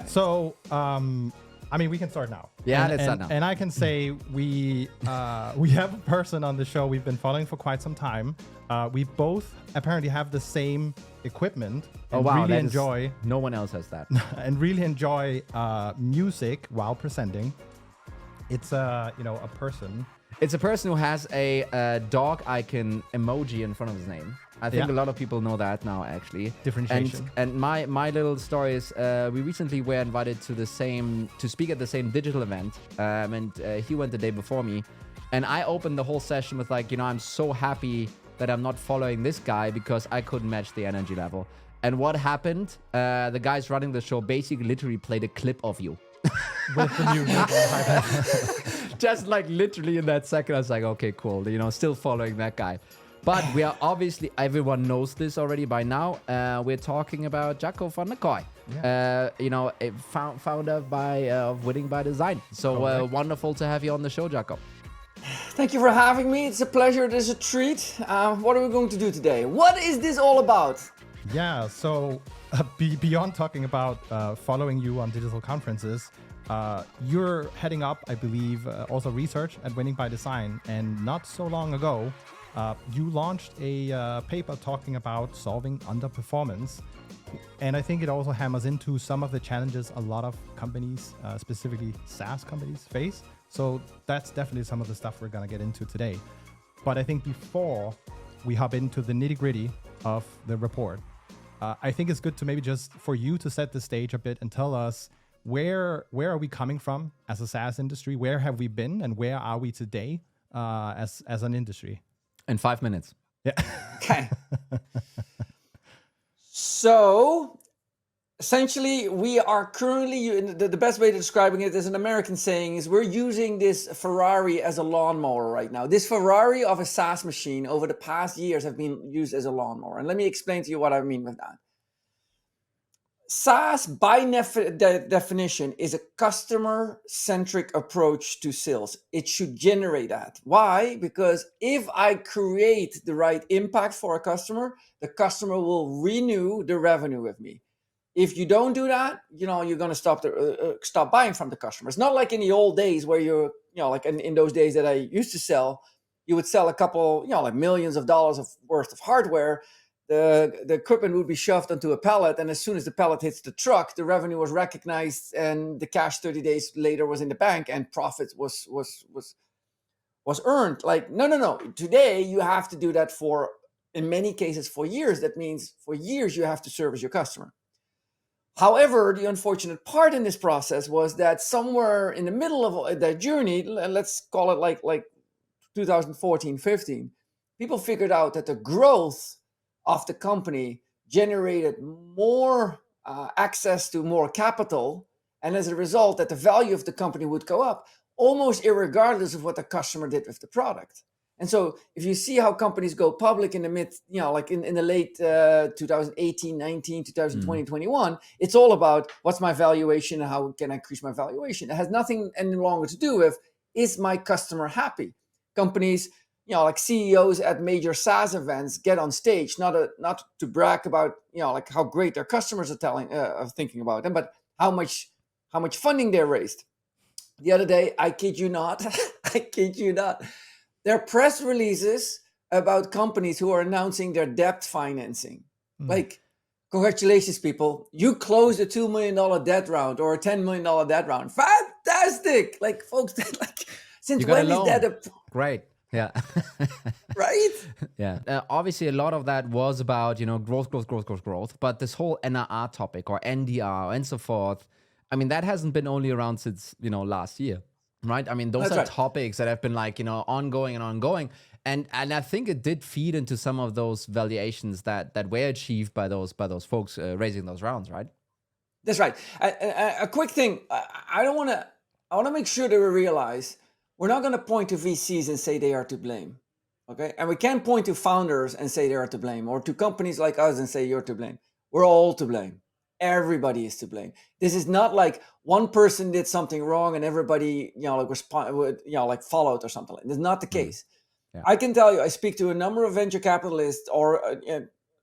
So, I mean, we can start now. Yeah, let's start now. And I can say we have a person on the show we've been following for quite some time. We both apparently have the same equipment. Oh and wow! Really enjoy. No one else has that. And really enjoy music while presenting. It's a person. It's a person who has a dog icon emoji in front of his name. I think a lot of people know that now, actually. Differentiation. And my little story is, we recently were invited to speak at the same digital event, and he went the day before me, and I opened the whole session with like, I'm so happy that I'm not following this guy because I couldn't match the energy level. And what happened? The guys running the show basically literally played a clip of you. With the music. Just like literally in that second, I was like, okay, cool. Still following that guy. But we are obviously, everyone knows this already by now. We're talking about Jacco van der Kooij. Yeah. Founder of Winning by Design. So wonderful to have you on the show, Jacco. Thank you for having me. It's a pleasure. It is a treat. What are we going to do today? What is this all about? Yeah, so beyond talking about following you on digital conferences, you're heading up, I believe, also research at Winning by Design. And not so long ago, you launched a paper talking about solving underperformance. And I think it also hammers into some of the challenges a lot of companies, specifically SaaS companies, face. So that's definitely some of the stuff we're going to get into today. But I think before we hop into the nitty-gritty of the report, I think it's good to maybe just for you to set the stage a bit and tell us where are we coming from as a SaaS industry? Where have we been and where are we today as an industry? In 5 minutes. Yeah. Okay. So essentially, we are currently, the best way to describing it is an American saying is we're using this Ferrari as a lawnmower right now. This Ferrari of a SaaS machine over the past years have been used as a lawnmower. And let me explain to you what I mean with that. SaaS, by definition, is a customer-centric approach to sales. It should generate that. Why? Because if I create the right impact for a customer, the customer will renew the revenue with me. If you don't do that, you're going to stop buying from the customer. It's not like in the old days where like in those days that I used to sell, you would sell a couple, like millions of dollars worth of hardware. The equipment would be shoved onto a pallet, and as soon as the pallet hits the truck, the revenue was recognized, and the cash 30 days later was in the bank, and profit was earned. Like no. Today you have to do that for, in many cases, for years. That means for years you have to service your customer. However, the unfortunate part in this process was that somewhere in the middle of that journey, let's call it like 2014, 15, people figured out that the growth of the company generated more access to more capital. And as a result, that the value of the company would go up almost irregardless of what the customer did with the product. And so if you see how companies go public in the mid, like in the late 2018, 19, 2020, 21, it's all about what's my valuation and how can I increase my valuation. It has nothing any longer to do with, is my customer happy? Companies, like CEOs at major SaaS events get on stage, not to brag about, like how great their customers are thinking about them, but how much funding they raised. The other day, I kid you not, there are press releases about companies who are announcing their debt financing. Like, congratulations, people. You closed a $2 million debt round or a $10 million debt round. Fantastic. Like, folks, since when is that Great. Yeah. Right? Yeah. Obviously, a lot of that was about, growth. But this whole NRR topic or NDR and so forth, I mean, that hasn't been only around since, last year, right? I mean, those are topics that have been like, ongoing. And I think it did feed into some of those valuations that were achieved by those folks raising those rounds, right? That's right. A quick thing. I want to make sure that we realize we're not going to point to VCs and say they are to blame, okay? And we can't point to founders and say they are to blame, or to companies like us and say you're to blame. We're all to blame. Everybody is to blame. This is not like one person did something wrong and everybody, followed or something. That's not the case. Yeah. I can tell you, I speak to a number of venture capitalists, or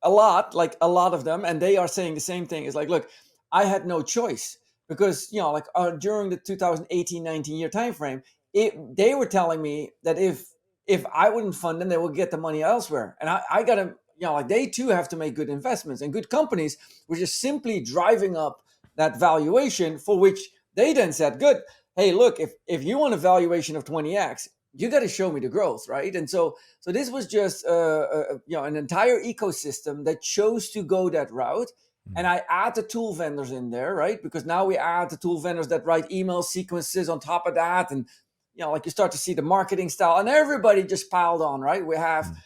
a lot of them, and they are saying the same thing. It's like, look, I had no choice. because like during the 2018-19 year time frame, they were telling me that if I wouldn't fund them, they would get the money elsewhere, and I got to like they too have to make good investments, and good companies were just simply driving up that valuation, for which they then said, good, hey, look, if you want a valuation of 20x, you got to show me the growth, right? And so this was just an entire ecosystem that chose to go that route. And I add the tool vendors in there, right? Because now we add the tool vendors that write email sequences on top of that, and like you start to see the marketing style, and everybody just piled on, right? We have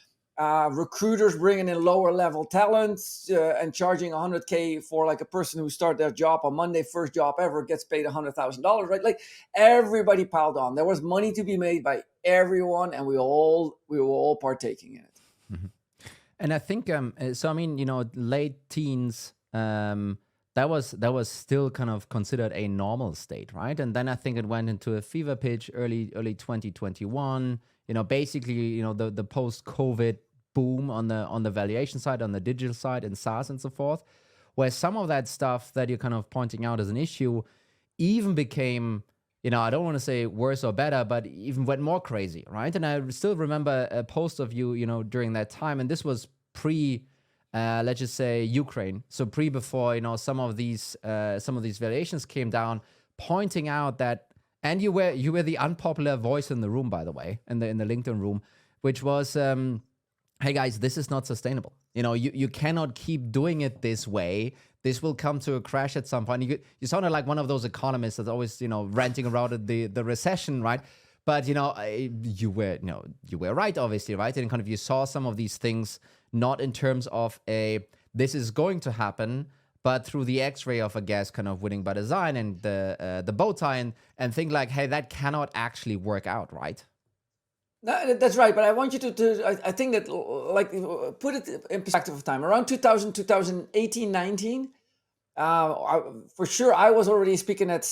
recruiters bringing in lower level talents and charging $100K for like a person who started their job on Monday, first job ever, gets paid $100,000, right? Like everybody piled on. There was money to be made by everyone, and we were all partaking in it. Mm-hmm. And I think so. I mean, late teens. That was still kind of considered a normal state, right? And then I think it went into a fever pitch early 2021. Basically, the post-COVID boom on the valuation side, on the digital side, and SaaS and so forth, where some of that stuff that you're kind of pointing out as an issue even became, I don't want to say worse or better, but even went more crazy, right? And I still remember a post of you, during that time, and this was pre, let's just say, Ukraine. So before, some of these valuations came down, pointing out that, and you were the unpopular voice in the room, by the way, in the LinkedIn room, which was, hey guys, this is not sustainable. You cannot keep doing it this way. This will come to a crash at some point. You sounded like one of those economists that's always, ranting around at the recession, right? But you were right, obviously, right? And kind of you saw some of these things not in terms of this is going to happen, but through the X-ray of, I guess, kind of winning by design and the bow tie and think like, hey, that cannot actually work out, right? No, that's right, but I want you to I think that, like, put it in perspective of time. Around 2018, 19, for sure, I was already speaking at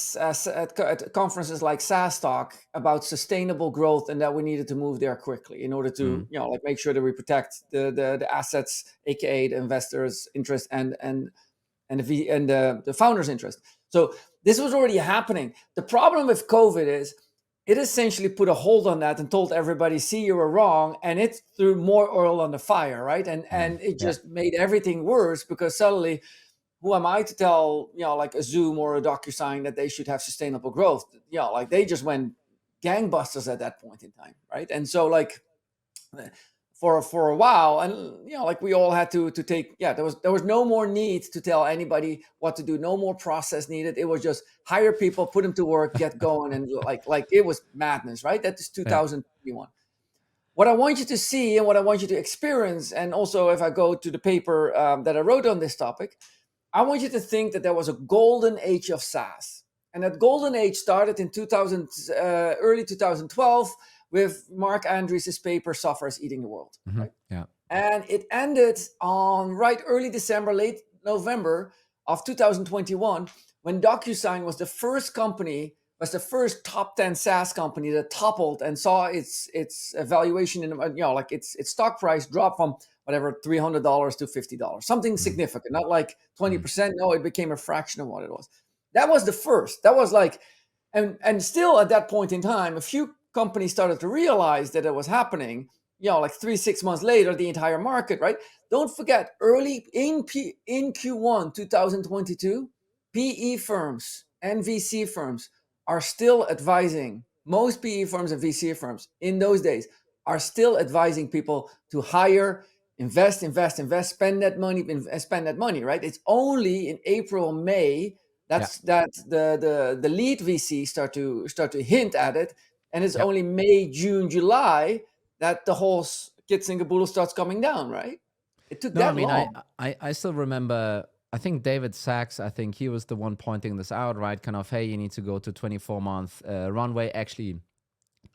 conferences like SaaS Talk about sustainable growth, and that we needed to move there quickly in order to, make sure that we protect the assets, aka the investors' interest and the founders' interest. So this was already happening. The problem with COVID is, it essentially put a hold on that and told everybody, see, you were wrong. And it threw more oil on the fire, right? And it just made everything worse, because suddenly, who am I to tell, like a Zoom or a DocuSign that they should have sustainable growth? Like they just went gangbusters at that point in time, right? And so like for a while, and like we all had to take, there was no more need to tell anybody what to do, no more process needed. It was just hire people, put them to work, get going, and like it was madness, right? That is 2021. What I want you to see and what I want you to experience, and also if I go to the paper that I wrote on this topic, I want you to think that there was a golden age of SaaS, and that golden age started in early 2012. With Mark Andrews' paper, Software is Eating the World. Mm-hmm. Right? Yeah. And it ended on early December, late November of 2021, when DocuSign was the first top 10 SaaS company that toppled and saw its valuation in, its stock price drop from whatever, $300 to $50, something significant, not like 20%. No, it became a fraction of what it was. That was the first. That was like, and still at that point in time, a few companies started to realize that it was happening, like 3-6 months later, the entire market, right? Don't forget, early in Q1 2022, PE firms and VC firms are still advising, most PE firms and VC firms in those days are still advising people to hire, invest, spend that money, right? It's only in April, May that the lead VC start to hint at it. And it's only May, June, July that the whole kits and caboodle starts coming down, right? It took that long. I still remember, I think David Sachs, I think he was the one pointing this out, right? Kind of, hey, you need to go to 24-month runway, actually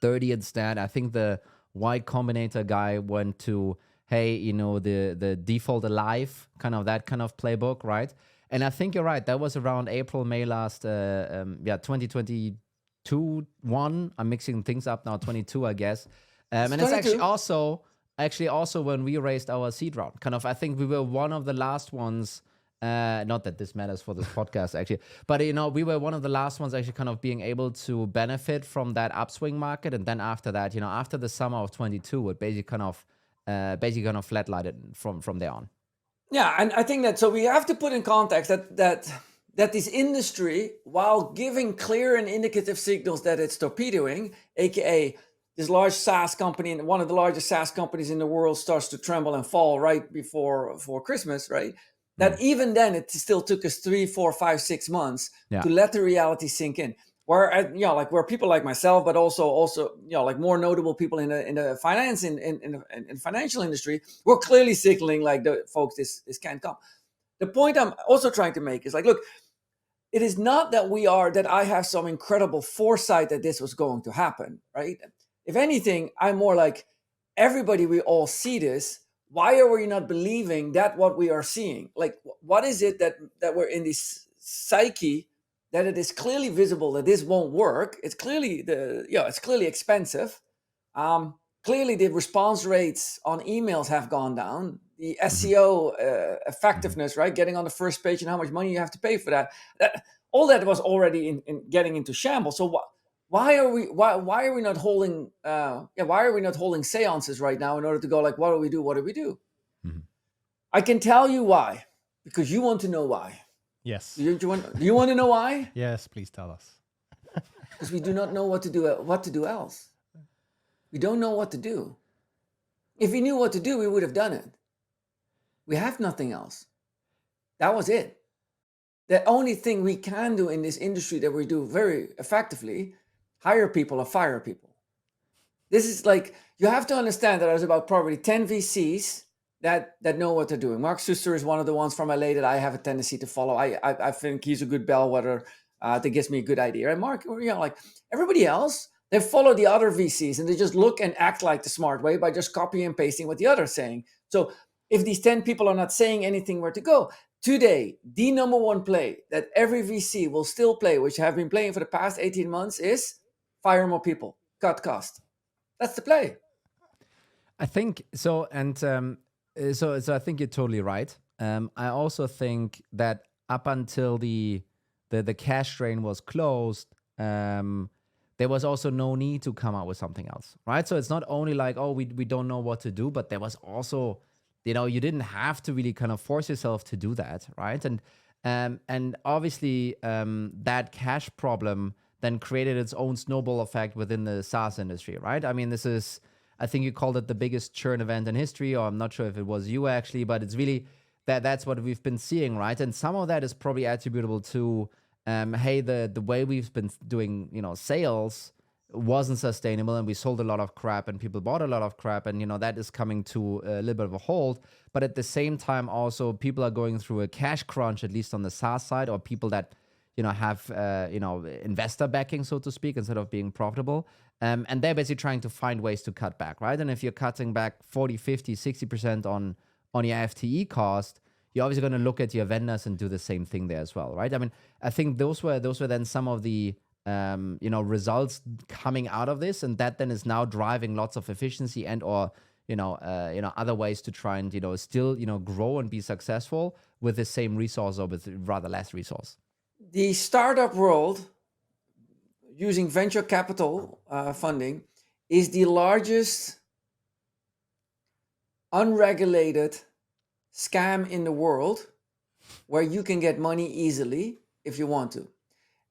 30 instead. I think the Y Combinator guy went to, hey, the default alive, kind of that kind of playbook, right? And I think you're right. That was around April, May last, 2022, 1. I'm mixing things up now, 22, I guess. And it's actually also when we raised our seed round. Kind of, I think we were one of the last ones Not that this matters for this podcast, actually. But, we were one of the last ones actually kind of being able to benefit from that upswing market. And then after that, after the summer of 22, it basically kind of flatlined from there on. Yeah, and I think that, so we have to put in context that this industry, while giving clear and indicative signals that it's torpedoing, aka this large SaaS company and one of the largest SaaS companies in the world starts to tremble and fall right before Christmas, right? That even then it still took us 3, 4, 5, 6 months to let the reality sink in. Where where people like myself, but also like more notable people in the finance in financial industry, were clearly signaling like, the folks, this can't come. The point I'm also trying to make is like, look, it is not that I have some incredible foresight that this was going to happen, right? If anything, I'm more like, everybody, we all see this. Why are we not believing that what we are seeing? Like, what is it that we're in this psyche that it is clearly visible that this won't work? It's clearly it's clearly expensive. Clearly, the response rates on emails have gone down. The SEO effectiveness, right? Getting on the first page and how much money you have to pay for that. All that was already in getting into shambles. So why are we not holding why are we not holding seances right now in order to go like, what do we do? What do we do? Mm-hmm. I can tell you why, because you want to know why. Yes. Do you want to know why? Yes, please tell us. Because we do not know what to do else. We don't know what to do. If we knew what to do, we would have done it. We have nothing else. That was it. The only thing we can do in this industry that we do very effectively, hire people or fire people. This is like, you have to understand that there's about probably 10 VCs that know what they're doing. Mark Suster is one of the ones from LA that I have a tendency to follow. I think he's a good bellwether that gives me a good idea. And Mark, like everybody else, they follow the other VCs and they just look and act like the smart way by just copying and pasting what the other is saying. So if these 10 people are not saying anything where to go, today, the number one play that every VC will still play, which have been playing for the past 18 months, is fire more people, cut cost. That's the play. I think so. And so I think you're totally right. I also think that up until the cash drain was closed, there was also no need to come out with something else, right? So it's not only like, oh, we don't know what to do, but there was also, you didn't have to really kind of force yourself to do that, right? And obviously that cash problem then created its own snowball effect within the SaaS industry, right? I mean, this is, I think you called it the biggest churn event in history, or I'm not sure if it was you actually, but it's really that's what we've been seeing, right? And some of that is probably attributable to hey, the way we've been doing, sales wasn't sustainable, and we sold a lot of crap and people bought a lot of crap, and that is coming to a little bit of a halt. But at the same time, also people are going through a cash crunch, at least on the SaaS side, or people that have investor backing, so to speak, instead of being profitable, and they're basically trying to find ways to cut back, right? And if you're cutting back 40, 50, 60% on your FTE cost, you're obviously going to look at your vendors and do the same thing there as well, right? I mean, I think those were then some of the results coming out of this, and that then is now driving lots of efficiency and or other ways to try and still grow and be successful with the same resource or with rather less resource. The startup world, using venture capital funding, is the largest unregulated scam in the world, where you can get money easily if you want to.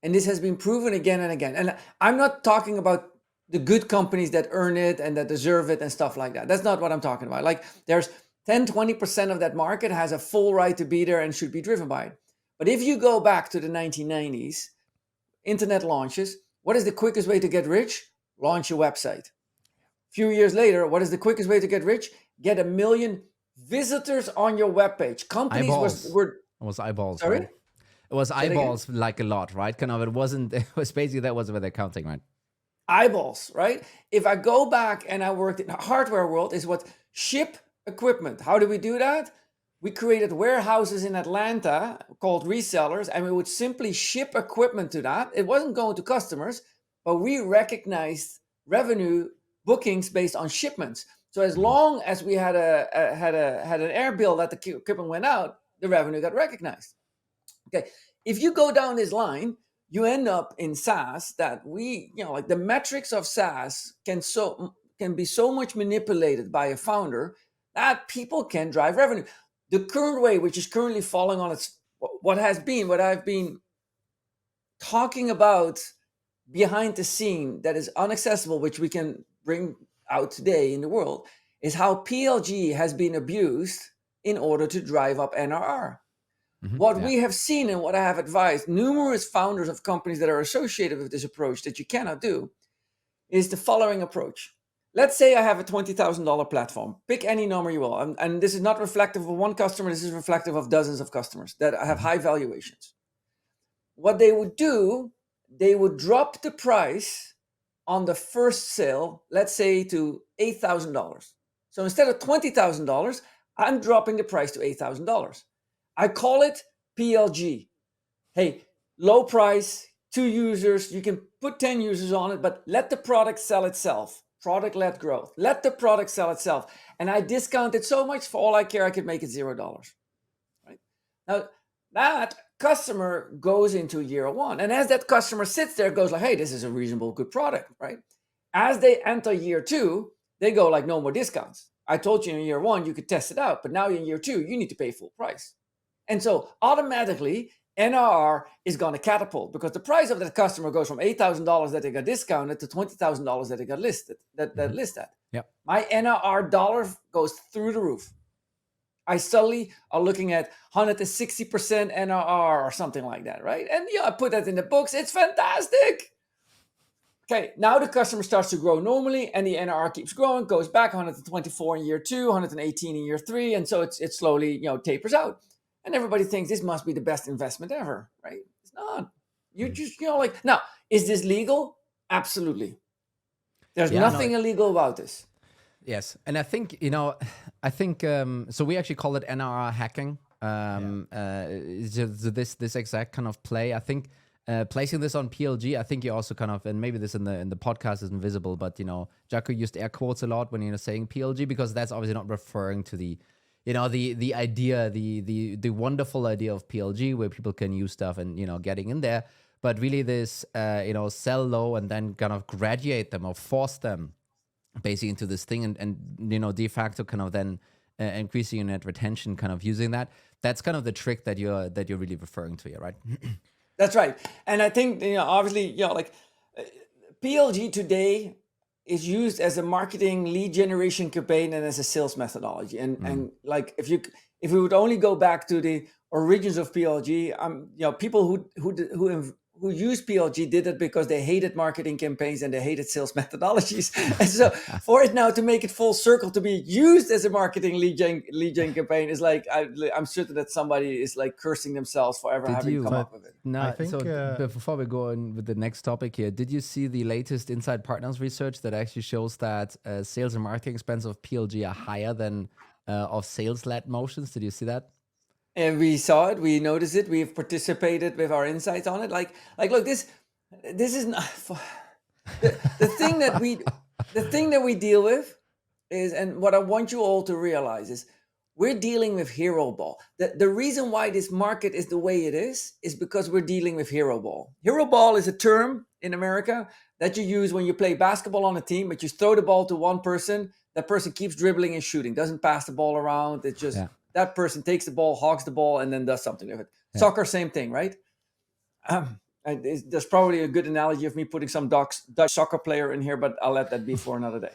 And this has been proven again and again. And I'm not talking about the good companies that earn it and that deserve it and stuff like that. That's not what I'm talking about. Like, there's 10, 20% of that market has a full right to be there and should be driven by it. But if you go back to the 1990s, internet launches, what is the quickest way to get rich? Launch your website. A few years later, what is the quickest way to get rich? Get 1 million visitors on your webpage. Companies were it was eyeballs. Sorry? Right? It was eyeballs, like a lot, right? Kind of. It was basically, that was where they're counting, right? Eyeballs, right? If I go back and I worked in the hardware world, is what ship equipment. How do we do that? We created warehouses in Atlanta called resellers, and we would simply ship equipment to that. It wasn't going to customers, but we recognized revenue bookings based on shipments. So as long as we had an air bill that the equipment went out, the revenue got recognized. Okay, if you go down this line, you end up in SaaS that like the metrics of SaaS can be so much manipulated by a founder that people can drive revenue. The current way, which is currently falling on its what I've been talking about behind the scene that is inaccessible, which we can bring out today in the world, is how PLG has been abused in order to drive up NRR. What we have seen and what I have advised numerous founders of companies that are associated with this approach that you cannot do is the following approach. Let's say I have a $20,000 platform. Pick any number you will. And this is not reflective of one customer. This is reflective of dozens of customers that have high valuations. What they would do, they would drop the price on the first sale, let's say to $8,000. So instead of $20,000, I'm dropping the price to $8,000. I call it PLG. Hey, low price, 2 users. You can put 10 users on it, but let the product sell itself. Product-led growth. Let the product sell itself. And I discount it so much, for all I care, I could make it $0. Right? Now, that customer goes into year one. And as that customer sits there, goes like, hey, this is a reasonable, good product, right? As they enter year 2, they go like, no more discounts. I told you in year 1, you could test it out, but now in year 2, you need to pay full price. And so automatically, NRR is going to catapult because the price of that customer goes from $8,000 that they got discounted to $20,000 that they got listed, that list at. Yep. My NRR dollar goes through the roof. I suddenly are looking at 160% NRR or something like that, right? And I put that in the books. It's fantastic. Okay, now the customer starts to grow normally and the NRR keeps growing, goes back 124 in year 2, 118 in year 3, and so it slowly tapers out. And everybody thinks this must be the best investment ever, right? It's not. You just, now, is this legal? Absolutely. There's nothing illegal about this. Yes. And I think, so we actually call it NRR hacking. This exact kind of play. I think placing this on PLG, I think you also kind of, and maybe this in the podcast isn't visible, but, Jacco used air quotes a lot when saying PLG, because that's obviously not referring to the idea, the wonderful idea of PLG where people can use stuff and, getting in there, but really this, sell low and then kind of graduate them or force them basically into this thing and de facto kind of then increasing your net retention, kind of using that. That's kind of the trick that you're really referring to here, right? That's right. And I think, obviously, PLG today is used as a marketing lead generation campaign and as a sales methodology. And like if we would only go back to the origins of PLG, people who used PLG did it because they hated marketing campaigns and they hated sales methodologies. And so for it now to make it full circle to be used as a marketing lead gen campaign is like, I'm certain that somebody is like cursing themselves for ever having come up with it. No, I think, but before we go on with the next topic here, did you see the latest Inside Partners research that actually shows that sales and marketing expense of PLG are higher than of sales-led motions? Did you see that? And we saw it, we noticed it, we've participated with our insights on it. Like, look, this is not the thing that we deal with is, and what I want you all to realize is, we're dealing with hero ball. The reason why this market is the way it is because we're dealing with hero ball. Hero ball is a term in America that you use when you play basketball on a team, but you throw the ball to one person, that person keeps dribbling and shooting, doesn't pass the ball around. It's just that person takes the ball, hogs the ball, and then does something with it. Yeah. Soccer, same thing, right? There's probably a good analogy of me putting some Dutch soccer player in here, but I'll let that be for another day.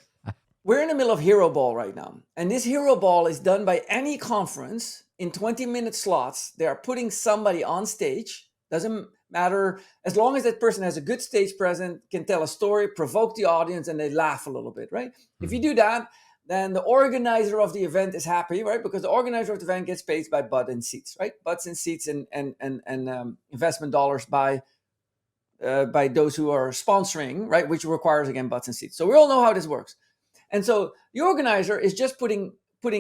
We're in the middle of hero ball right now. And this hero ball is done by any conference in 20-minute slots. They are putting somebody on stage. Doesn't matter. As long as that person has a good stage presence, can tell a story, provoke the audience, and they laugh a little bit, right? Mm-hmm. If you do that, then the organizer of the event is happy, right? Because the organizer of the event gets paid by butts and seats, right? Butts and seats and investment dollars by those who are sponsoring, right? Which requires, again, butts and seats. So we all know how this works. And so the organizer is just putting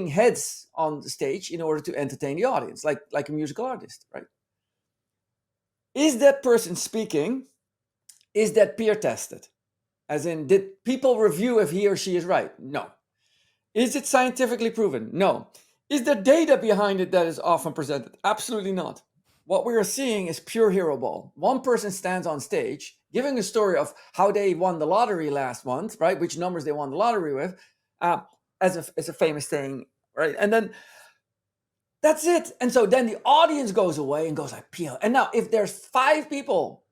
heads on the stage in order to entertain the audience, like a musical artist, right? Is that person speaking? Is that peer tested? As in, did people review if he or she is right? No. Is it scientifically proven? No. Is there data behind it that is often presented? Absolutely not. What we are seeing is pure hero ball. One person stands on stage giving a story of how they won the lottery last month, right? Which numbers they won the lottery with, as a famous thing, right? And then that's it. And so then the audience goes away and goes like, PL. And now if there's five people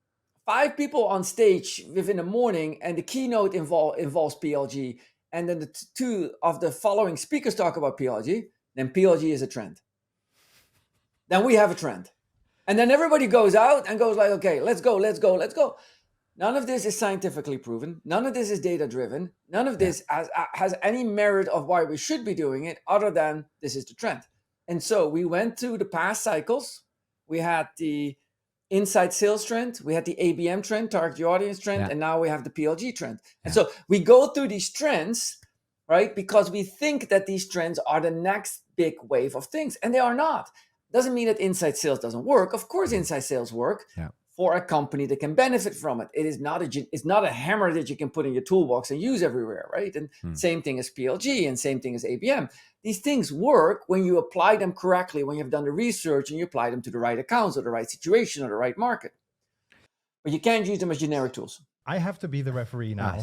on stage within the morning, and the keynote involves PLG, and then the two of the following speakers talk about PLG, then PLG is a trend. Then we have a trend. And then everybody goes out and goes like, okay, let's go. None of this is scientifically proven. None of this is data driven. None of this has any merit of why we should be doing it, other than this is the trend. And so we went to the past cycles. We had the inside sales trend, we had the ABM trend, target your audience trend, and now we have the PLG trend. And so we go through these trends, right? Because we think that these trends are the next big wave of things, and they are not. Doesn't mean that inside sales doesn't work. Of course, inside sales work for a company that can benefit from it. It's not a hammer that you can put in your toolbox and use everywhere, right? And same thing as PLG, and same thing as ABM. These things work when you apply them correctly, when you've done the research and you apply them to the right accounts or the right situation or the right market. But you can't use them as generic tools. I have to be the referee now.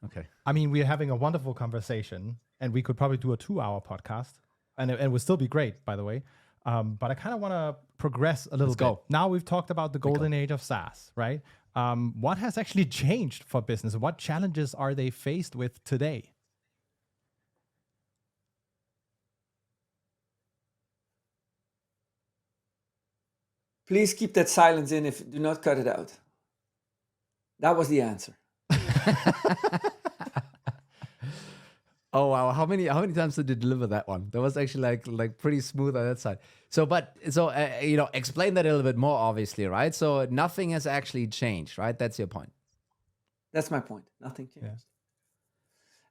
Okay. I mean, we're having a wonderful conversation, and we could probably do a 2-hour podcast, and it would still be great, by the way. But I kind of want to progress a little bit. Now we've talked about the golden age of SaaS, right? What has actually changed for business? What challenges are they faced with today? Please keep that silence in. Do not cut it out. That was the answer. Oh wow! How many times did you deliver that one? That was actually like pretty smooth on that side. So explain that a little bit more, obviously, right? So nothing has actually changed, right? That's your point. That's my point. Nothing changed.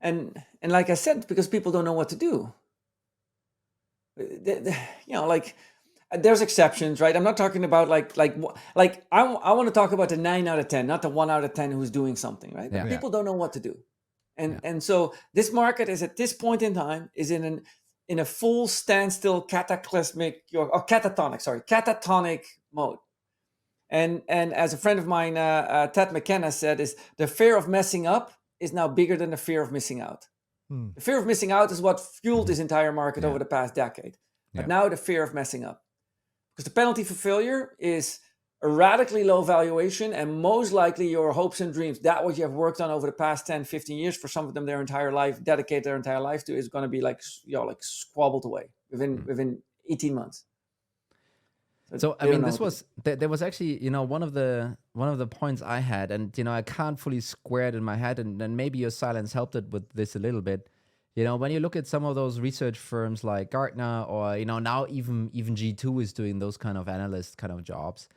Yeah. And like I said, because people don't know what to do. There's exceptions, right? I'm not talking about I want to talk about the 9 out of 10, not the 1 out of 10 who's doing something, right? Yeah. People don't know what to do. And so this market is, at this point in time, is in a full standstill, catatonic mode. And as a friend of mine, Ted McKenna, said, is the fear of messing up is now bigger than the fear of missing out. The fear of missing out is what fueled this entire market over the past decade. But now the fear of messing up. Because the penalty for failure is a radically low valuation, and most likely your hopes and dreams, that what you have worked on over the past 10, 15 years, for some of them their entire life, dedicate their entire life to, is going to be like squabbled away within 18 months. So I mean, there was actually, one of the points I had, and I can't fully square it in my head, and maybe your silence helped it with this a little bit. When you look at some of those research firms like Gartner, or now even G2 is doing those kind of analyst kind of jobs,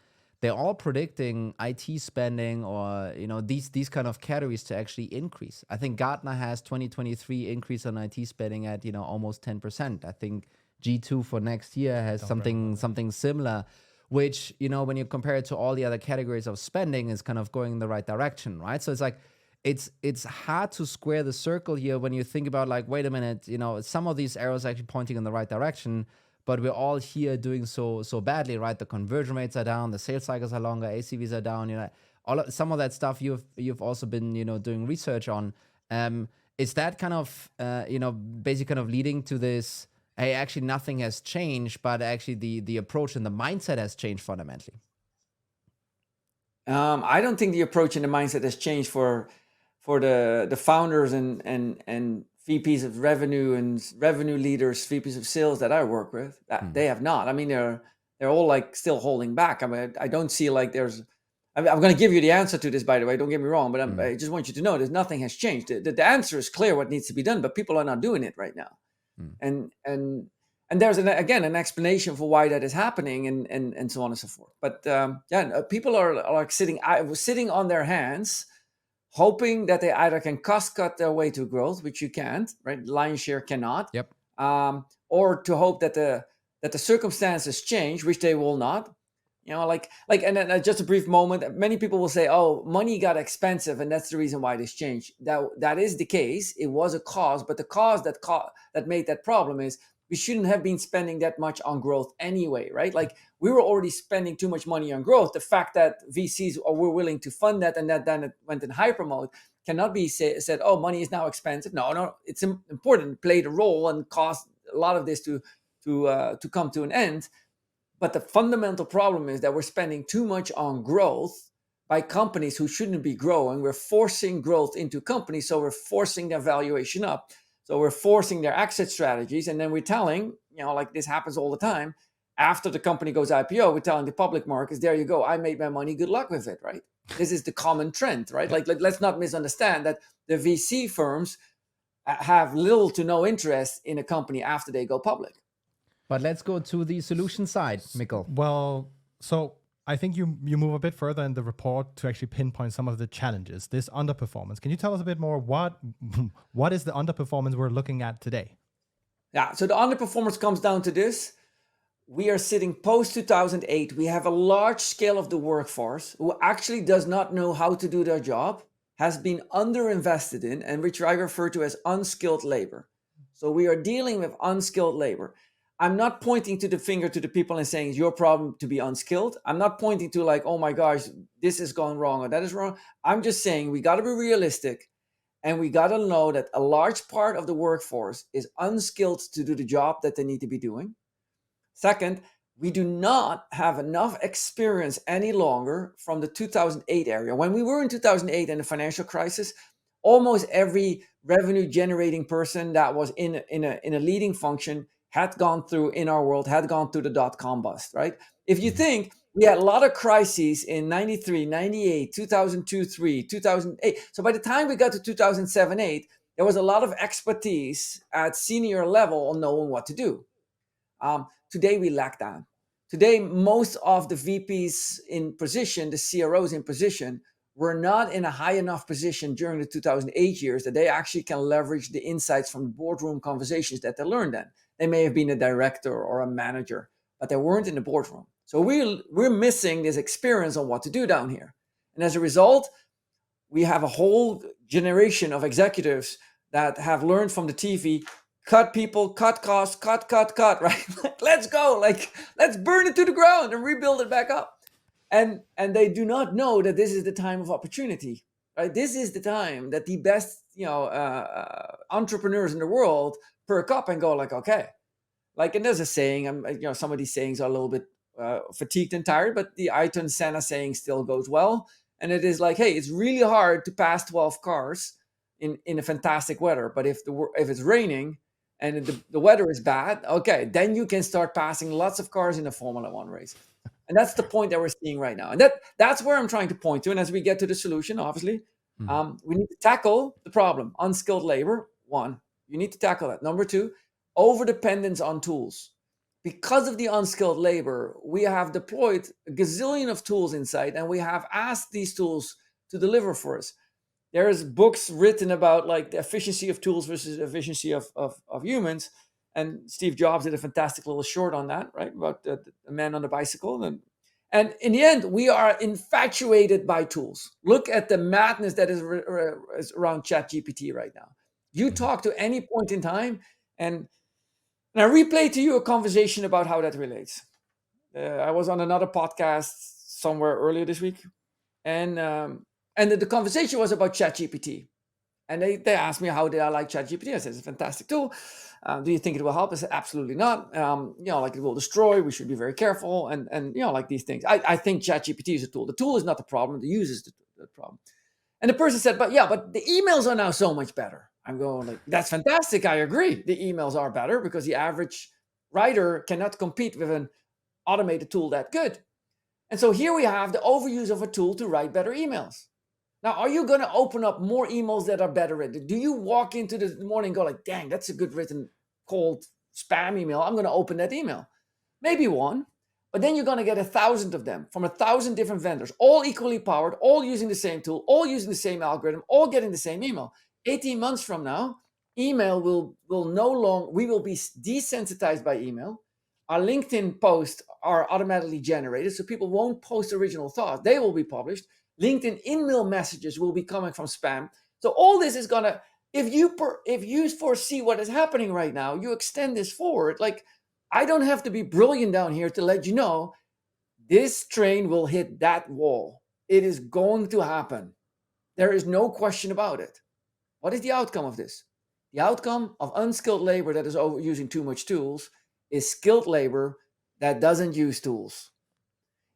they're all predicting IT spending, or these kind of categories to actually increase. I think Gartner has 2023 increase on IT spending at almost 10%. I think G2 for next year has something similar, which when you compare it to all the other categories of spending, is kind of going in the right direction, right? So it's like it's hard to square the circle here when you think about, like, wait a minute, some of these arrows are actually pointing in the right direction, but we're all here doing so badly, right? The conversion rates are down, the sales cycles are longer, ACVs are down. Some of that stuff you've also been doing research on. Is that kind of basically kind of leading to this? Hey, actually nothing has changed, but actually the approach and the mindset has changed fundamentally. I don't think the approach and the mindset has changed for the founders and VPs of revenue and revenue leaders, VPs of sales that I work with. They have not. I mean, they're all like still holding back. I mean, I don't see like there's. I'm going to give you the answer to this, by the way. Don't get me wrong, but I just want you to know that nothing has changed. The answer is clear what needs to be done, but people are not doing it right now. And there's an explanation for why that is happening, and so on and so forth. But people are like sitting on their hands, hoping that they either can cost cut their way to growth, which you can't, right? Lion's share cannot. Yep. Or to hope that the circumstances change, which they will not. And then just a brief moment. Many people will say, "Oh, money got expensive, and that's the reason why this changed." That is the case. It was a cause, but the cause that made that problem is we shouldn't have been spending that much on growth anyway, right? Like we were already spending too much money on growth. The fact that VCs were willing to fund that and that then it went in hyper mode cannot be said, oh, money is now expensive. No, it's important, it played a role and cost a lot of this to come to an end. But the fundamental problem is that we're spending too much on growth by companies who shouldn't be growing. We're forcing growth into companies, so we're forcing their valuation up. So we're forcing their exit strategies, and then we're telling, like this happens all the time, after the company goes IPO, we're telling the public markets, there you go, I made my money, good luck with it, right? This is the common trend, right? Like let's not misunderstand that the VC firms have little to no interest in a company after they go public. But let's go to the solution side, Mikkel. Well, so I think you move a bit further in the report to actually pinpoint some of the challenges, this underperformance. Can you tell us a bit more what is the underperformance we're looking at today? Yeah, so the underperformance comes down to this. We are sitting post-2008. We have a large scale of the workforce who actually does not know how to do their job, has been underinvested in, and which I refer to as unskilled labor. So we are dealing with unskilled labor. I'm not pointing to the finger to the people and saying it's your problem to be unskilled. I'm not pointing to like, oh my gosh, this has gone wrong or that is wrong. I'm just saying we got to be realistic and we got to know that a large part of the workforce is unskilled to do the job that they need to be doing. Second, we do not have enough experience any longer from the 2008 area. When we were in 2008 in the financial crisis, almost every revenue generating person that was in a leading function had gone through the dot-com bust, right? If you think we had a lot of crises in 93, 98, 2002, 3, 2008. So by the time we got to 2007, 8, there was a lot of expertise at senior level on knowing what to do. Today we lack that. Today, most of the VPs in position, the CROs in position, were not in a high enough position during the 2008 years that they actually can leverage the insights from boardroom conversations that they learned then. They may have been a director or a manager, but they weren't in the boardroom. So we're missing this experience on what to do down here. And as a result, we have a whole generation of executives that have learned from the TV, cut people, cut costs, cut, right? Let's go, let's burn it to the ground and rebuild it back up. And they do not know that this is the time of opportunity, right? This is the time that the best, entrepreneurs in the world perk up and go like, okay, and there's a saying, some of these sayings are a little bit fatigued and tired, but the Ayrton Senna saying still goes well. And it is like, hey, it's really hard to pass 12 cars in a fantastic weather. But if it's raining and the weather is bad, okay, then you can start passing lots of cars in a Formula One race. And that's the point that we're seeing right now. And that's where I'm trying to point to. And as we get to the solution, obviously, we need to tackle the problem. Unskilled labor, one, you need to tackle that. Number two, overdependence on tools. Because of the unskilled labor, we have deployed a gazillion of tools inside, and we have asked these tools to deliver for us. There's books written about the efficiency of tools versus efficiency of humans. And Steve Jobs did a fantastic little short on that, right? About the man on the bicycle. And in the end, we are infatuated by tools. Look at the madness that is around ChatGPT right now. You talk to any point in time, and I replay to you a conversation about how that relates. I was on another podcast somewhere earlier this week, and the conversation was about ChatGPT. And they asked me, how did I like ChatGPT? I said, it's a fantastic tool. Do you think it will help? I said, absolutely not. It will destroy. We should be very careful. And these things. I think ChatGPT is a tool. The tool is not the problem. The user is the problem. And the person said, but the emails are now so much better. I'm going that's fantastic. I agree. The emails are better because the average writer cannot compete with an automated tool that good. And so here we have the overuse of a tool to write better emails. Now, are you going to open up more emails that are better written? Do you walk into the morning and go dang, that's a good written cold spam email. I'm going to open that email. Maybe one, but then you're going to get 1,000 of them from 1,000 different vendors, all equally powered, all using the same tool, all using the same algorithm, all getting the same email. 18 months from now, email will no longer, we will be desensitized by email. Our LinkedIn posts are automatically generated, so people won't post original thoughts. They will be published. LinkedIn in-mail messages will be coming from spam. So all this is going to If you foresee what is happening right now, you extend this forward. Like, I don't have to be brilliant down here to let you know this train will hit that wall. It is going to happen. There is no question about it. What is the outcome of this? The outcome of unskilled labor that is using too much tools is skilled labor that doesn't use tools.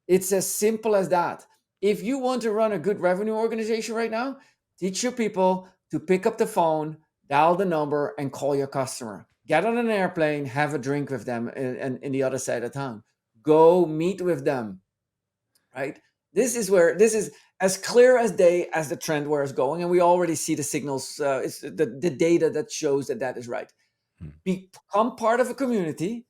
It's as simple as that. If you want to run a good revenue organization right now, teach your people to pick up the phone, dial the number, and call your customer. Get on an airplane, have a drink with them in the other side of town. Go meet with them, right? This is as clear as day as the trend where it's going, and we already see the signals. It's the data that shows that is right. Become part of a community.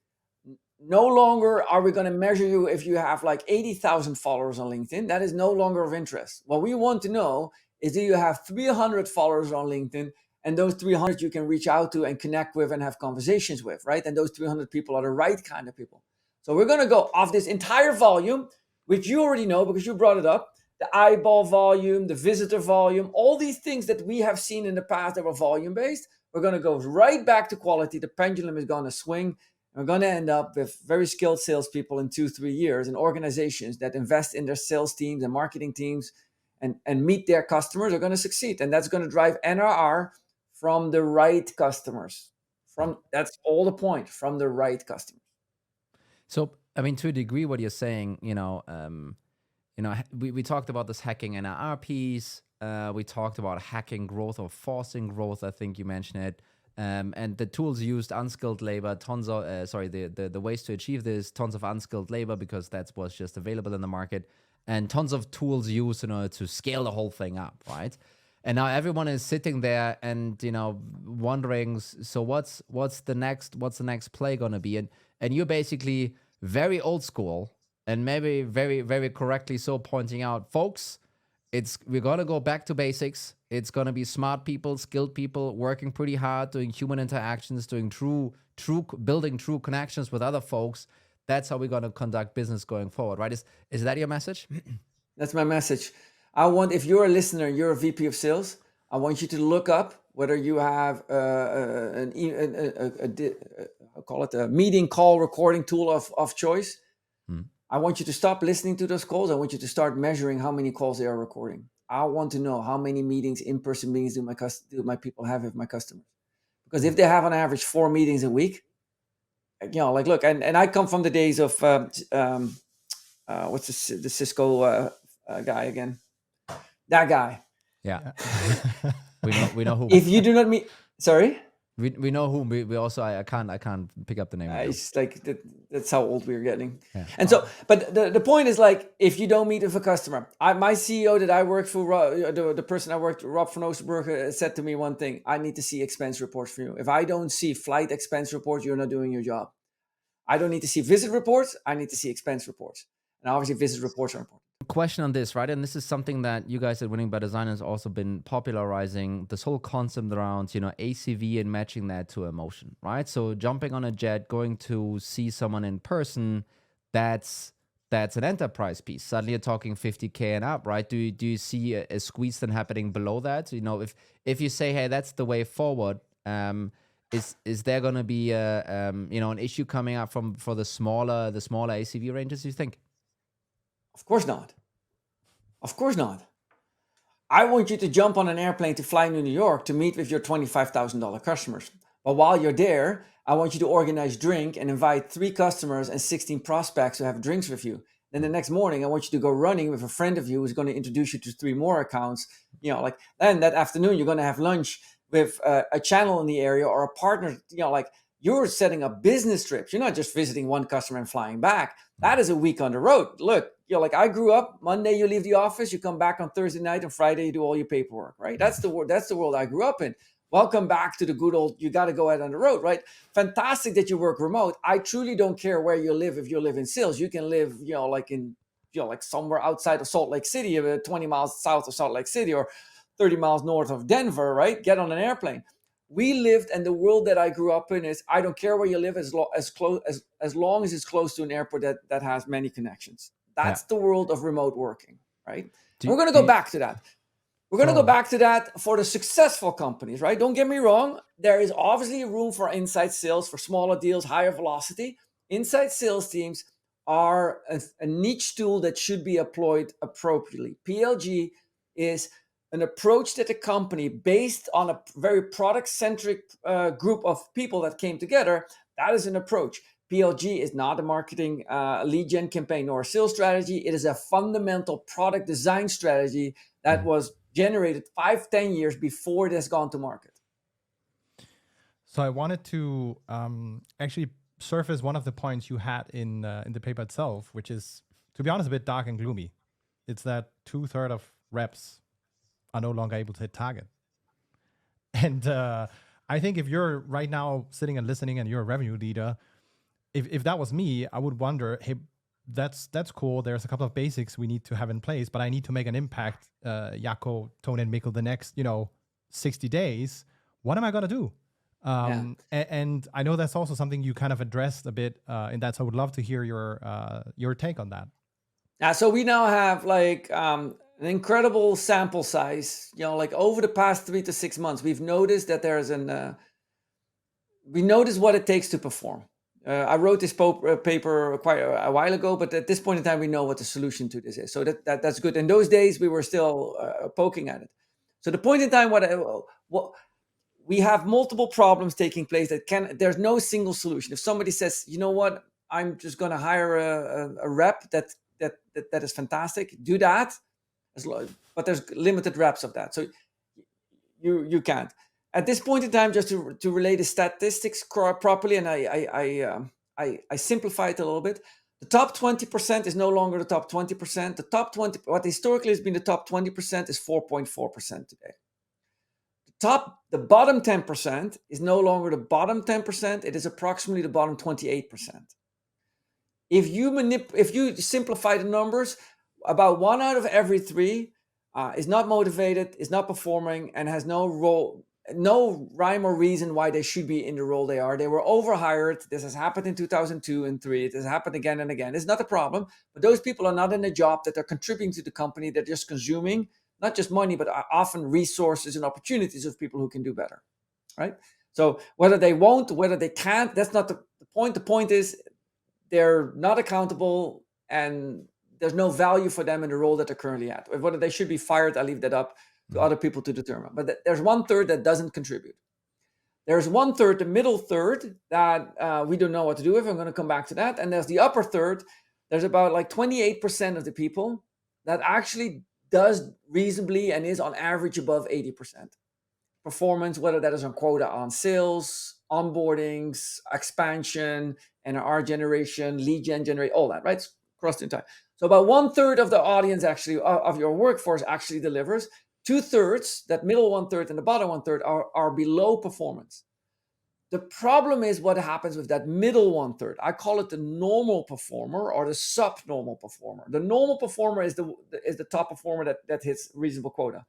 No longer are we going to measure you if you have like 80,000 followers on LinkedIn. That is no longer of interest. What we want to know is, do you have 300 followers on LinkedIn, and those 300 you can reach out to and connect with and have conversations with, right? And those 300 people are the right kind of people. So we're going to go off this entire volume, which you already know because you brought it up, the eyeball volume, the visitor volume, all these things that we have seen in the past that were volume-based. We're going to go right back to quality. The pendulum is going to swing. We're going to end up with very skilled salespeople in 2-3 years, and organizations that invest in their sales teams and marketing teams and meet their customers are going to succeed. And that's going to drive NRR from the right customers. That's all the point, from the right customers. So, I mean, to a degree, what you're saying, we talked about this hacking NRR piece. We talked about hacking growth or forcing growth. I think you mentioned it. And the tools used, unskilled labor, tons of, the ways to achieve this, tons of unskilled labor because that's what's just available in the market, and tons of tools used in order to scale the whole thing up, right? And now everyone is sitting there and, wondering, so what's the next play going to be? And you're basically very old school and maybe very, very correctly so pointing out, folks, we're going to go back to basics. It's going to be smart people, skilled people, working pretty hard, doing human interactions, doing building true connections with other folks. That's how we're going to conduct business going forward, right? Is that your message? That's my message. If you're a listener, you're a VP of sales, I want you to look up whether you have a meeting call recording tool of choice. I want you to stop listening to those calls. I want you to start measuring how many calls they are recording. I want to know how many meetings, in-person meetings, do my people have with my customers. Because if they have on average 4 meetings a week, look, and I come from the days of what's the Cisco guy again? That guy. Yeah. we know who. If you do not meet, sorry. We know whom. We also I can't pick up the name. It's like that's how old we're getting. Yeah. And so, but the point is, like, if you don't meet with a customer, my CEO that I worked for, the person I worked, Rob van Oosterburg, said to me one thing: I need to see expense reports from you. If I don't see flight expense reports, you're not doing your job. I don't need to see visit reports. I need to see expense reports. And obviously, visit reports are important. Question on this, right? And this is something that you guys at Winning by Design has also been popularizing, this whole concept around, ACV and matching that to emotion, right? So jumping on a jet, going to see someone in person, that's an enterprise piece. Suddenly you're talking 50K and up, right? Do you see a squeeze then happening below that? If you say, hey, that's the way forward, is there going to be an issue coming up for the smaller ACV ranges, you think? Of course not. Of course not. I want you to jump on an airplane to fly to New York to meet with your $25,000 customers. But while you're there, I want you to organize drink and invite 3 customers and 16 prospects to have drinks with you. Then the next morning, I want you to go running with a friend of you who's going to introduce you to 3 more accounts. Then that afternoon, you're going to have lunch with a channel in the area or a partner. You're setting up business trips. You're not just visiting one customer and flying back. That is a week on the road. Look, I grew up, Monday you leave the office, you come back on Thursday night, and Friday you do all your paperwork, right? That's the world I grew up in. Welcome back to the good old, you got to go out on the road, right? Fantastic that you work remote. I truly don't care where you live. If you live in sales, you can live, somewhere outside of Salt Lake City, 20 miles south of Salt Lake City, or 30 miles north of Denver, right? Get on an airplane. We lived, and the world that I grew up in is, I don't care where you live as long as it's close to an airport that has many connections. That's the world of remote working, right? We're going to go back to that. We're going to go back to that for the successful companies, right? Don't get me wrong. There is obviously room for inside sales for smaller deals, higher velocity. Inside sales teams are a niche tool that should be employed appropriately. PLG is an approach that a company based on a very product-centric group of people that came together, that is an approach. PLG is not a marketing lead gen campaign nor a sales strategy. It is a fundamental product design strategy that was generated 5-10 years before it has gone to market. So I wanted to actually surface one of the points you had in the paper itself, which is, to be honest, a bit dark and gloomy. It's that 2/3 of reps are no longer able to hit target. And I think if you're right now sitting and listening and you're a revenue leader, if that was me, I would wonder, hey, that's cool. There's a couple of basics we need to have in place, but I need to make an impact, Jacco, Tone, and Mikkel, the next 60 days. What am I going to do? And I know that's also something you kind of addressed a bit in that. So I would love to hear your take on that. Yeah, so we now have like an incredible sample size. Like over the past 3 to 6 months, we've noticed that there's we notice what it takes to perform. I wrote this paper quite a while ago, but at this point in time, we know what the solution to this is. So that's good. In those days, we were still poking at it. So the point in time, what we have multiple problems taking place there's no single solution. If somebody says, you know what, I'm just going to hire a rep that is fantastic, do that, but there's limited reps of that. So you can't. At this point in time, just to relay the statistics properly, and I simplify it a little bit, the top 20% is no longer the top 20%. The top 20, what historically has been the top 20%, is 4.4% today. The bottom 10% is no longer the bottom 10%. It is approximately the bottom 28%. If you simplify the numbers, about 1 out of every 3 is not motivated, is not performing, and has no rhyme or reason why they should be in the role they are. They were overhired. This has happened in 2002 and 2003. It has happened again and again. It's not a problem, but those people are not in a job that are contributing to the company. They're just consuming not just money, but often resources and opportunities of people who can do better, right? So whether they won't, whether they can't, that's not the point. The point is they're not accountable and there's no value for them in the role that they're currently at. Whether they should be fired, I leave that up to other people to determine. But there's 1/3 that doesn't contribute. There's 1/3, the middle third, that we don't know what to do with. I'm going to come back to that. And there's the upper third. There's about like 28% of the people that actually does reasonably and is on average above 80% performance, whether that is on quota on sales, onboardings, expansion, NR generation, lead generate, all that, right? Across the entire. So about 1/3 of the audience actually of your workforce actually delivers. 2/3, that middle 1/3 and the bottom 1/3 are below performance. The problem is what happens with that middle 1/3. I call it the normal performer or the subnormal performer. The normal performer is the top performer that hits reasonable quota.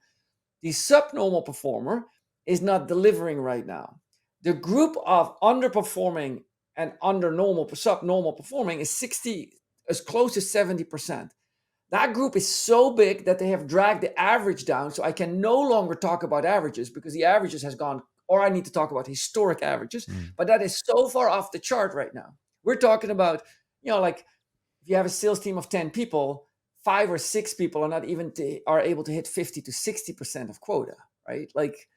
The subnormal performer is not delivering right now. The group of underperforming and subnormal performing is close to 70%. That group is so big that they have dragged the average down. So I can no longer talk about averages because the averages has gone, or I need to talk about historic averages. But that is so far off the chart right now. We're talking about, like if you have a sales team of 10 people, 5 or 6 people are able to hit 50 to 60% of quota, right? Like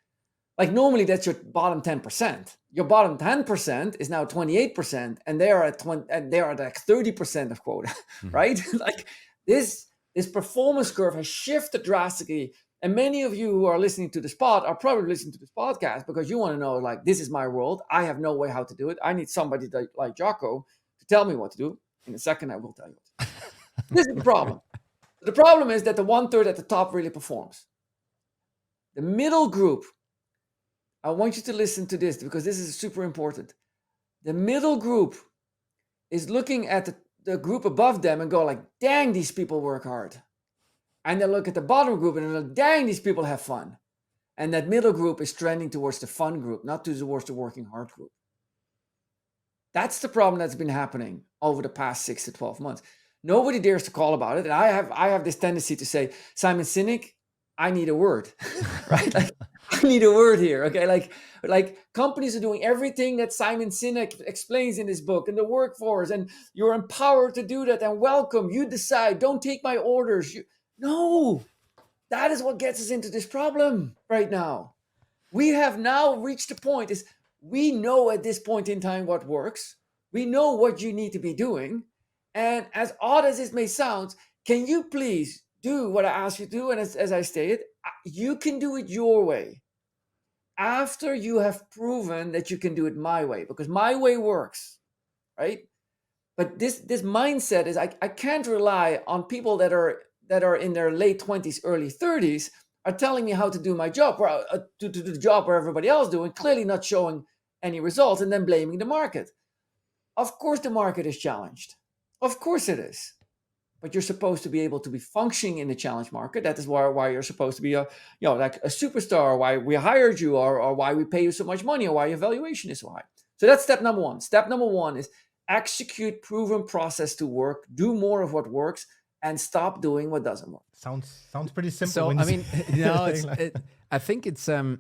normally that's your bottom 10%. Your bottom 10% is now 28%, and they are at like 30% of quota, right? Like this performance curve has shifted drastically. And many of you who are listening to this are probably listening to this podcast because you want to know, like, this is my world. I have no way how to do it. I need somebody like Jacco to tell me what to do. In a second, I will tell you what to do. This is the problem. The problem is that the 1/3 at the top really performs. The middle group, I want you to listen to this because this is super important. The middle group is looking at the group above them and go like, dang, these people work hard. And then look at the bottom group and they're like, dang, these people have fun. And that middle group is trending towards the fun group, not towards the working hard group. That's the problem that's been happening over the past 6 to 12 months. Nobody dares to call about it. And I have this tendency to say, Simon Sinek, I need a word, right? Like, I need a word here, okay? Like companies are doing everything that Simon Sinek explains in his book, and the workforce, and you're empowered to do that, and welcome. You decide. Don't take my orders. No, that is what gets us into this problem right now. We have now reached the point is we know at this point in time what works. We know what you need to be doing. And as odd as it may sound, can you please do what I asked you to do? And as I stated, you can do it your way after you have proven that you can do it my way, because my way works, right? But this mindset is I can't rely on people that are in their late 20s, early 30s are telling me how to do my job, or to do the job where everybody else doing, clearly not showing any results, and then blaming the market. Of course the market is challenged. Of course it is. But you're supposed to be able to be functioning in the challenge market. That is why you're supposed to be like a superstar, why we hired you, or why we pay you so much money, or why your valuation is so high. So that's step number one. Step number one is execute proven process to work, do more of what works, and stop doing what doesn't work. Sounds pretty simple. So when I you mean, say- you know, saying like- I think it's so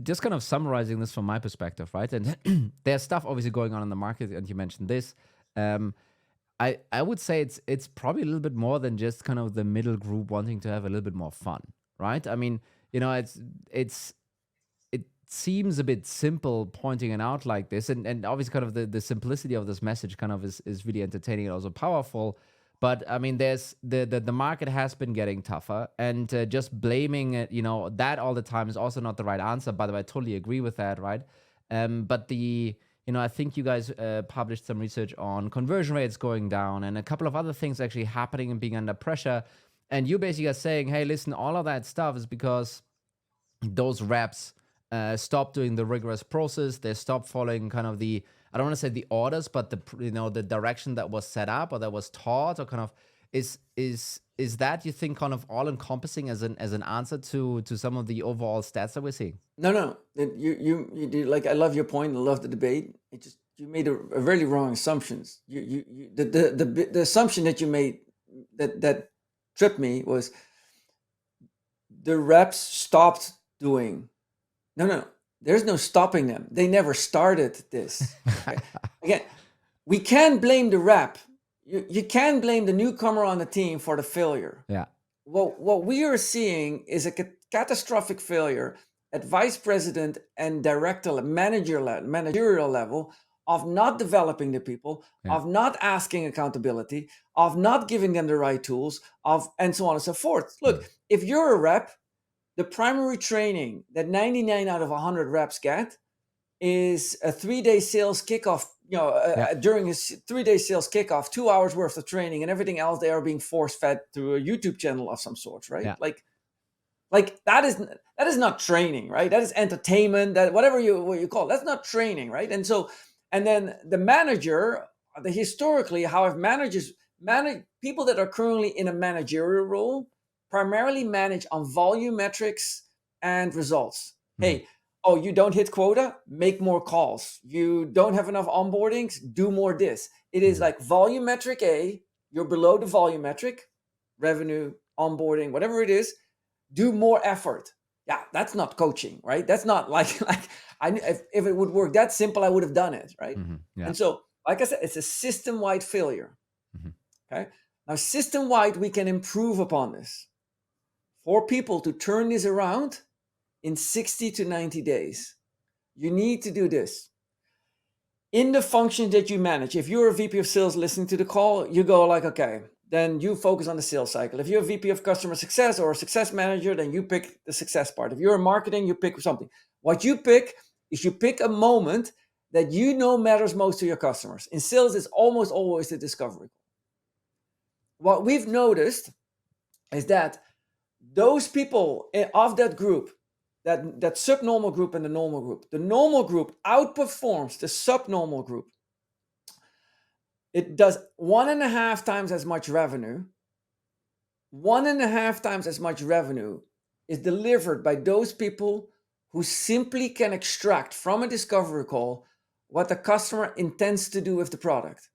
just kind of summarizing this from my perspective, right? And there's stuff obviously going on in the market, and you mentioned this. I would say it's probably a little bit more than just kind of the middle group wanting to have a little bit more fun, right? I mean, you know, it seems a bit simple pointing it out like this, and obviously kind of the simplicity of this message kind of is really entertaining and also powerful. But I mean, there's the market has been getting tougher, and just blaming it, you know, that all the time is also not the right answer. By the way, I totally agree with that, right? But you know, I think you guys published some research on conversion rates going down and a couple of other things actually happening and being under pressure. And you basically are saying, hey, listen, all of that stuff is because those reps stop doing the rigorous process. They stop following kind of I don't want to say the orders, but the direction that was set up or that was taught, or kind of is that, you think, kind of all encompassing as an answer to some of the overall stats that we're seeing? No. You do, like, I love your point. I love the debate. You made a really wrong assumptions. The assumption that you made that tripped me was the reps stopped doing. No. There's no stopping them. They never started this. Okay? Again, we can't blame the rep. You can't blame the newcomer on the team for the failure. Yeah. What we are seeing is a catastrophic failure at vice president and director, managerial level, of not developing the people, of not asking accountability, of not giving them the right tools, and so on and so forth. Look, if you're a rep, the primary training that 99 out of 100 reps get is a 3-day sales kickoff. During his 3-day sales kickoff, 2 hours worth of training, and everything else they are being force fed through a YouTube channel of some sort, right? Yeah. Like that is not training, right? That is entertainment. That what you call it, that's not training, right? And then the manager, historically, how managers manage people that are currently in a managerial role, primarily manage on volume metrics and results. Hey, you don't hit quota, make more calls. You don't have enough onboardings, do more this. It is like volume metric A, you're below the volume metric, revenue, onboarding, whatever it is, do more effort. Yeah, that's not coaching, right? That's not if it would work that simple, I would have done it, right? Yeah. And so, like I said, it's a system-wide failure. Okay. Now, system-wide, we can improve upon this. For people to turn this around in 60 to 90 days, you need to do this. In the functions that you manage, if you're a VP of sales listening to the call, you go like, okay, then you focus on the sales cycle. If you're a VP of customer success or a success manager, then you pick the success part. If you're in marketing, you pick something. What you pick is you pick a moment that you know matters most to your customers. In sales, it's almost always the discovery. What we've noticed is that those people of that group, that subnormal group and the normal group outperforms the subnormal group. It does 1.5 times as much revenue. 1.5 times as much revenue is delivered by those people who simply can extract from a discovery call what the customer intends to do with the product.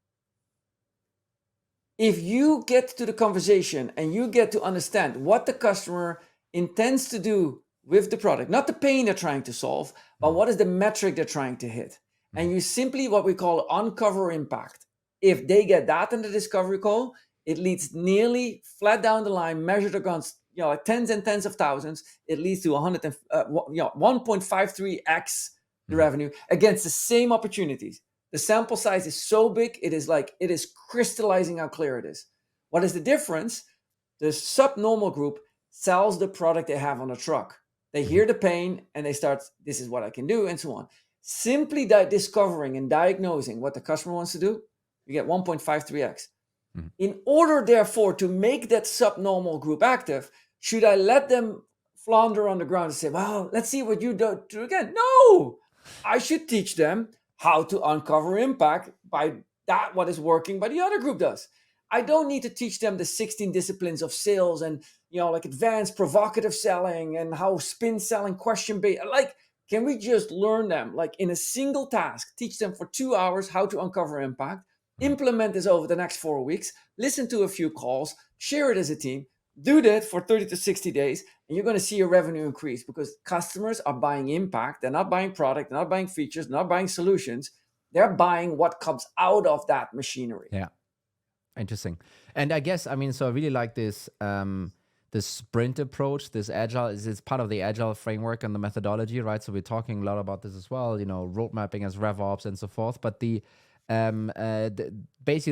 If you get to the conversation and you get to understand what the customer intends to do with the product, not the pain they're trying to solve, but what is the metric they're trying to hit. And you simply what we call uncover impact. If they get that in the discovery call, it leads nearly flat down the line, measured against like tens and tens of thousands. It leads to 1.53x the revenue against the same opportunities. The sample size is so big, it is crystallizing how clear it is. What is the difference? The subnormal group sells the product they have on the truck. They hear the pain and they start, this is what I can do, and so on. Simply discovering and diagnosing what the customer wants to do, you get 1.53x. In order, therefore, to make that subnormal group active, should I let them flounder on the ground and say, well, let's see what you do again? No! I should teach them how to uncover impact by that what is working by the other group does. I don't need to teach them the 16 disciplines of sales and like advanced provocative selling and how spin selling, question based. Like, can we just learn them like in a single task, teach them for 2 hours how to uncover impact, implement this over the next 4 weeks, listen to a few calls, share it as a team, do that for 30 to 60 days, and you're going to see your revenue increase because customers are buying impact. They're not buying product, they're not buying features, they're not buying solutions. They're buying what comes out of that machinery. Yeah. Interesting. And I guess, I mean, so I really like this this sprint approach, this agile, it's part of the agile framework and the methodology, right? So we're talking a lot about this as well, road mapping as RevOps and so forth. But basically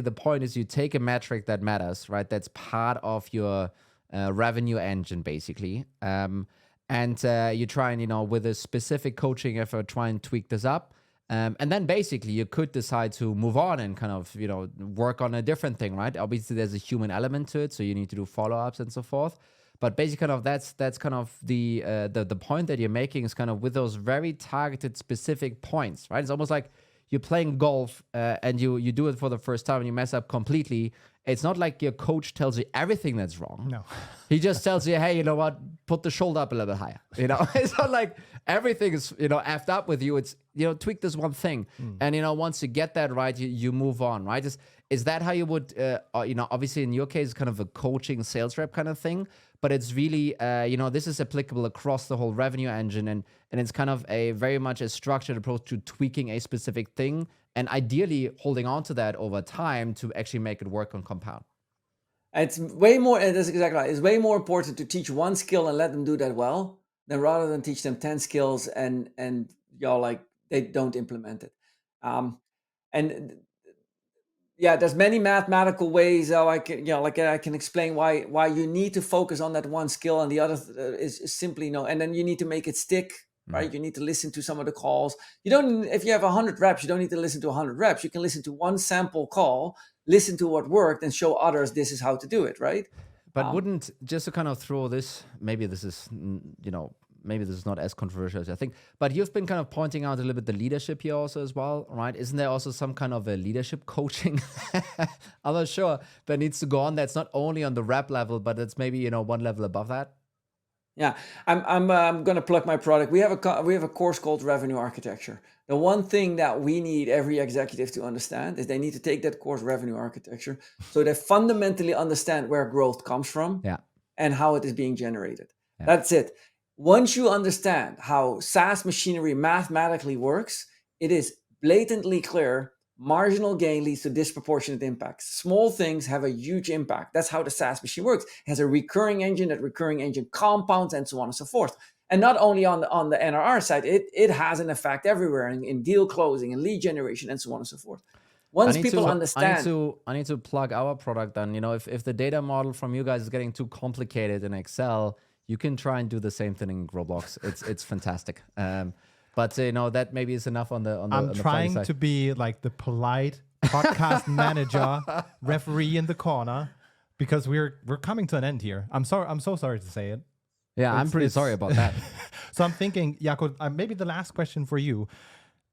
the point is you take a metric that matters, right? That's part of your revenue engine, basically. And you try and, with a specific coaching effort, try and tweak this up. And then basically you could decide to move on and kind of, work on a different thing, right? Obviously there's a human element to it, so you need to do follow-ups and so forth. But basically kind of that's kind of the point that you're making is kind of with those very targeted specific points, right? It's almost like you're playing golf and you do it for the first time and you mess up completely. It's not like your coach tells you everything that's wrong. No. He just tells you, hey, you know what? Put the shoulder up a little bit higher. It's not like everything is, effed up with you. It's, tweak this one thing. And, once you get that right, you move on, right? Is that how you would, obviously in your case, it's kind of a coaching sales rep kind of thing, but it's really, this is applicable across the whole revenue engine. And it's kind of a very much a structured approach to tweaking a specific thing and ideally holding on to that over time to actually make it work on compound. It's way more, and that's exactly right. It's way more important to teach one skill and let them do that well than rather than teach them 10 skills and like they don't implement it. There's many mathematical ways how I can, I can explain why you need to focus on that one skill and the other is simply no. And then you need to make it stick, right? You need to listen to some of the calls. If you have 100 reps, you don't need to listen to 100 reps. You can listen to one sample call, listen to what worked and show others this is how to do it, right? But wouldn't, just to kind of throw this, maybe this is not as controversial as I think, but you've been kind of pointing out a little bit the leadership here also as well, right? Isn't there also some kind of a leadership coaching? I'm not sure, that needs to go on. That's not only on the rep level, but it's maybe, one level above that. Yeah, I'm going to plug my product. We have a course called Revenue Architecture. The one thing that we need every executive to understand is they need to take that course, Revenue Architecture, so they fundamentally understand where growth comes from and how it is being generated. Yeah. That's it. Once you understand how SaaS machinery mathematically works, it is blatantly clear marginal gain leads to disproportionate impact. Small things have a huge impact. That's how the SaaS machine works. It has a recurring engine, that recurring engine compounds and so on and so forth. And not only on the NRR side, it has an effect everywhere in deal closing and lead generation and so on and so forth. Once people understand... I need to plug our product then. If the data model from you guys is getting too complicated in Excel, you can try and do the same thing in Roblox. It's fantastic. But that maybe is enough on the. I'm trying to be like the polite podcast manager, referee in the corner, because we're coming to an end here. I'm sorry. I'm so sorry to say it. Yeah, I'm pretty sorry about that. So I'm thinking, Jacco, maybe the last question for you.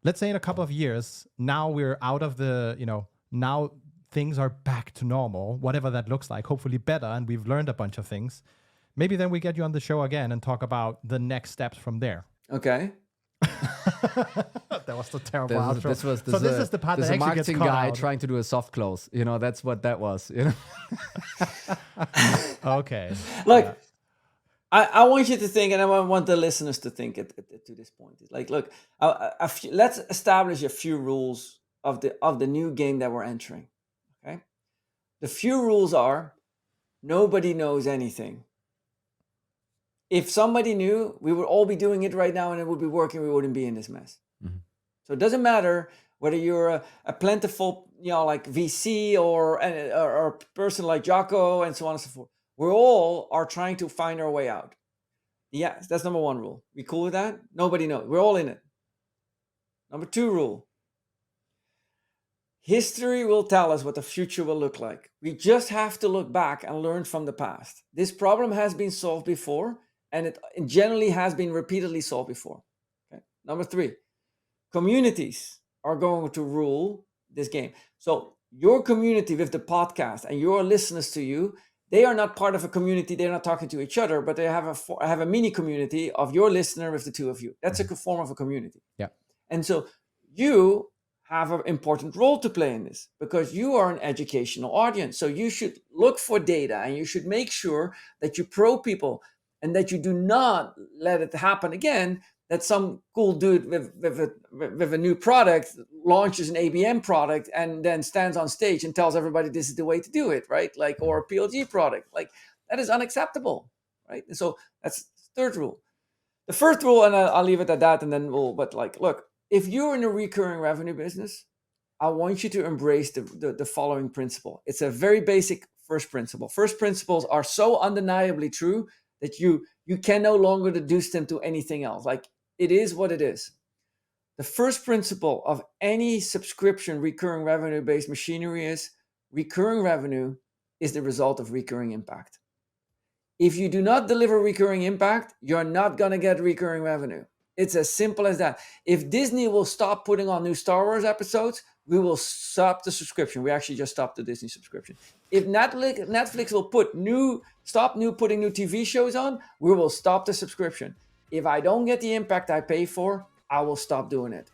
Let's say in a couple of years, now we're out of the, now things are back to normal, whatever that looks like. Hopefully better, and we've learned a bunch of things. Maybe then we get you on the show again and talk about the next steps from there. Okay. That was the terrible outro. This was so this is the part this that is a actually gets marketing cut guy out. trying to do a soft close. You know, that's what that was. You know. Okay. Look, I want you to think, and I want the listeners to think to this point. It's like, look, let's establish a few rules of the new game that we're entering. Okay, the few rules are: nobody knows anything. If somebody knew, we would all be doing it right now, and it would be working. We wouldn't be in this mess. Mm-hmm. So it doesn't matter whether you're a plentiful, like VC or a person like Jacco and so on and so forth. We all are trying to find our way out. Yes, that's number one rule. We cool with that? Nobody knows. We're all in it. Number two rule. History will tell us what the future will look like. We just have to look back and learn from the past. This problem has been solved before, and it generally has been repeatedly solved before. Okay. Number three. Communities are going to rule this game. So your community with the podcast and your listeners to you, they are not part of a community. They're not talking to each other, but they have a mini community of your listener with the two of you. That's a form of a community. Yeah. And so you have an important role to play in this because you are an educational audience. So you should look for data and you should make sure that you probe people and that you do not let it happen again that some cool dude with a new product launches an ABM product and then stands on stage and tells everybody this is the way to do it, right? Like, or a PLG product. Like, that is unacceptable, right? And so that's the third rule. The first rule, and I'll leave it at that, and then but like, look, if you're in a recurring revenue business, I want you to embrace the following principle. It's a very basic first principle. First principles are so undeniably true that you can no longer deduce them to anything else. Like, it is what it is. The first principle of any subscription recurring revenue-based machinery is recurring revenue is the result of recurring impact. If you do not deliver recurring impact, you're not going to get recurring revenue. It's as simple as that. If Disney will stop putting on new Star Wars episodes, we will stop the subscription. We actually just stopped the Disney subscription. If Netflix will stop putting new TV shows on, we will stop the subscription. If I don't get the impact I pay for, I will stop doing it.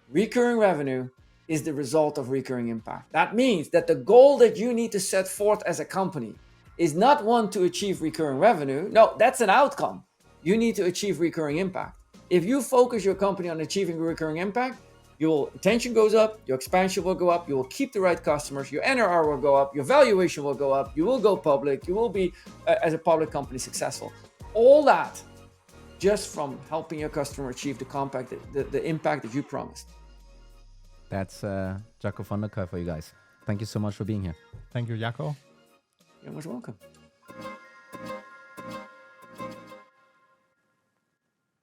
Recurring revenue is the result of recurring impact. That means that the goal that you need to set forth as a company is not one to achieve recurring revenue. No, that's an outcome. You need to achieve recurring impact. If you focus your company on achieving recurring impact, your attention goes up, your expansion will go up, you will keep the right customers, your NRR will go up, your valuation will go up, you will go public, you will be, as a public company, successful. All that just from helping your customer achieve the impact that you promised. That's Jacco van der Kooij for you guys. Thank you so much for being here. Thank you, Jacco. You're most welcome.